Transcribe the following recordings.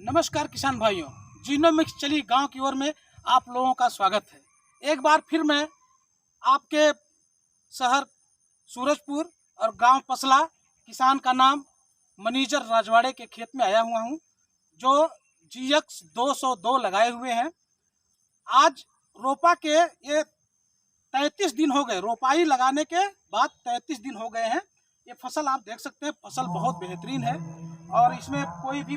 नमस्कार किसान भाइयों, जीनोमिक्स चली गांव की ओर में आप लोगों का स्वागत है। एक बार फिर मैं आपके शहर सूरजपुर और गांव पसला किसान का नाम मनीजर राजवाड़े के खेत में आया हुआ हूं, जो GX 202 लगाए हुए हैं। आज रोपा के ये 33 दिन हो गए, रोपाई लगाने के बाद 33 दिन हो गए हैं। ये फसल आप देख सकते हैं, फसल बहुत बेहतरीन है और इसमें कोई भी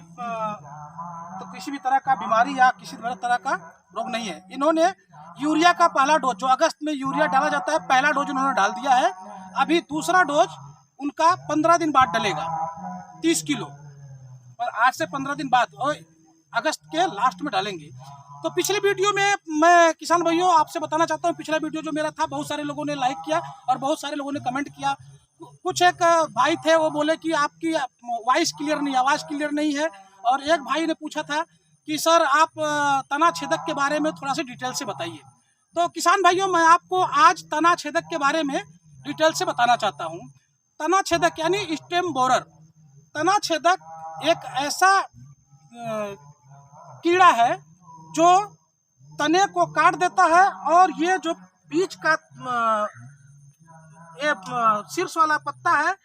तो किसी भी तरह का बीमारी या किसी भी तरह का रोग नहीं है। इन्होंने यूरिया का पहला डोज, जो अगस्त में यूरिया डाला जाता है, पहला डोज उन्होंने डाल दिया है। अभी दूसरा डोज उनका 15 दिन बाद डलेगा, 30 किलो, और आज से 15 दिन बाद और अगस्त के लास्ट में डालेंगे। तो पिछले वीडियो में मैं किसान भाइयों आपसे बताना चाहता हूँ, पिछला वीडियो जो मेरा था बहुत सारे लोगों ने लाइक किया और बहुत सारे लोगों ने कमेंट किया। कुछ एक भाई थे, वो बोले कि आपकी वॉइस क्लियर नहीं, आवाज़ क्लियर नहीं है। और एक भाई ने पूछा था कि सर आप तना छेदक के बारे में थोड़ा सा डिटेल से बताइए। तो किसान भाइयों, मैं आपको आज तना छेदक के बारे में डिटेल से बताना चाहता हूँ। तना छेदक यानी स्टेम बोरर। तना छेदक एक ऐसा कीड़ा है जो तने को काट देता है और ये जो बीच का ये शीर्ष वाला पत्ता है,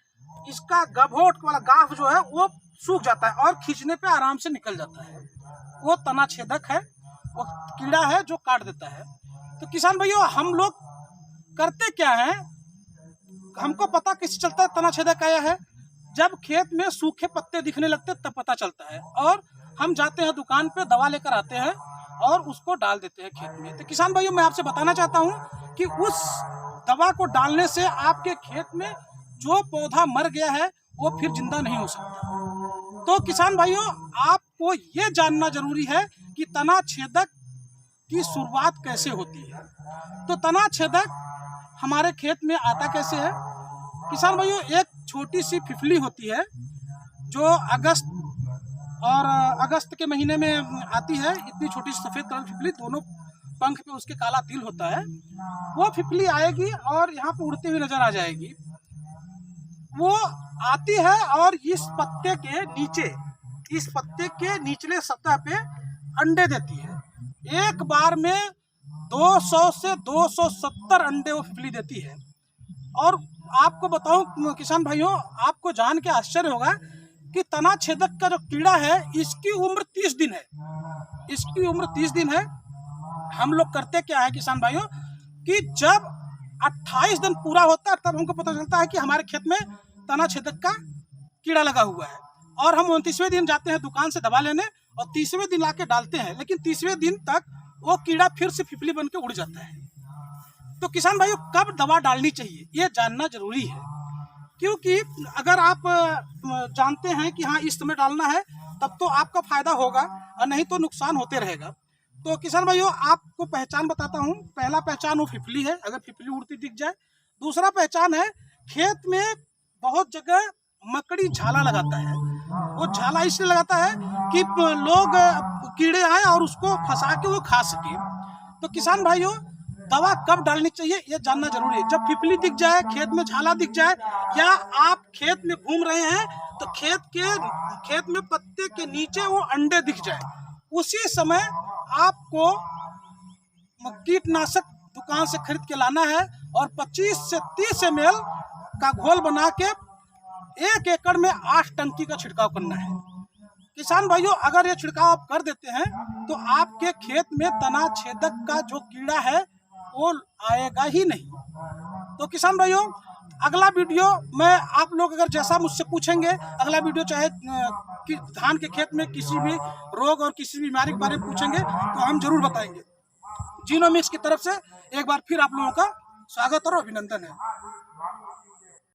इसका गभोट वाला गांठ जो है वो सूख जाता है और खींचने पे आराम से निकल जाता है। वो तना छेदक है, वो कीड़ा है जो काट देता है। तो किसान भाइयों, हम लोग करते क्या हैं, हमको पता कैसे चलता है तना छेदक आया है? जब खेत में सूखे पत्ते दिखने लगते तब पता चलता है और हम जाते हैं दुकान पे, दवा लेकर आते हैं और उसको डाल देते हैं खेत में। तो किसान भाइयों, मैं आपसे बताना चाहता हूँ कि उस दवा को डालने से आपके खेत में जो पौधा मर गया है वो फिर जिंदा नहीं हो सकता। तो किसान भाइयों, आपको ये जानना जरूरी है कि तना छेदक की शुरुआत कैसे होती है। तो तना छेदक हमारे खेत में आता कैसे है? किसान भाइयों, एक छोटी सी फिफली होती है जो अगस्त के महीने में आती है। इतनी छोटी सी सफ़ेद कलर फिफली, दोनों पंख पे उसके काला तिल होता है। वो फिफली आएगी और यहाँ पे उड़ती हुई नजर आ जाएगी। वो आती है और इस पत्ते के निचले सतह पे अंडे देती है। एक बार में 200 से 270 अंडे वो फिफली देती है। और आपको बताऊं किसान भाइयों, आपको जान के आश्चर्य होगा कि तना छेदक का जो कीड़ा है, इसकी उम्र 30 दिन है। इसकी उम्र 30 दिन है। हम लोग करते क्या है किसान भाइयों कि जब 28 दिन पूरा होता है तब हमको पता चलता है कि हमारे खेत में तना छेदक का कीड़ा लगा हुआ है, और हम 29वें दिन जाते हैं दुकान से दवा लेने और 30वें दिन लाके डालते हैं। लेकिन 30वें दिन तक वो कीड़ा फिर से फिफली बन के उड़ जाता है। तो किसान भाइयों, कब दवा डालनी चाहिए ये जानना जरूरी है, क्योंकि अगर आप जानते हैं कि हाँ इस समय डालना है तब तो आपका फायदा होगा और नहीं तो नुकसान होते रहेगा। तो किसान भाइयों, आपको पहचान बताता हूँ। पहला पहचान वो फिफली है, अगर फिफली उड़ती दिख जाए। दूसरा पहचान है, खेत में बहुत जगह मकड़ी झाला लगाता है। वो झाला इसलिए लगाता है कि लोग कीड़े आए और उसको फंसा के वो खा सके। तो किसान भाइयों, दवा कब डालनी चाहिए ये जानना जरूरी है। जब फिफली दिख जाए, खेत में झाला दिख जाए, या आप खेत में घूम रहे हैं तो खेत में पत्ते के नीचे वो अंडे दिख जाए, उसी समय आपको कीटनाशक दुकान से खरीद के लाना है और 25 से 30 ml का घोल बना के 1 एकड़ में 8 टंकी का छिड़काव करना है। किसान भाइयों, अगर ये छिड़काव आप कर देते हैं तो आपके खेत में तना छेदक का जो कीड़ा है वो आएगा ही नहीं। तो किसान भाइयों, अगला वीडियो में आप लोग अगर जैसा मुझसे पूछेंगे, अगला वीडियो चाहे कि धान के खेत में किसी भी रोग और किसी भी बीमारी के बारे में पूछेंगे तो हम जरूर बताएंगे। जीनोमिक्स की तरफ से एक बार फिर आप लोगों का स्वागत और अभिनंदन है।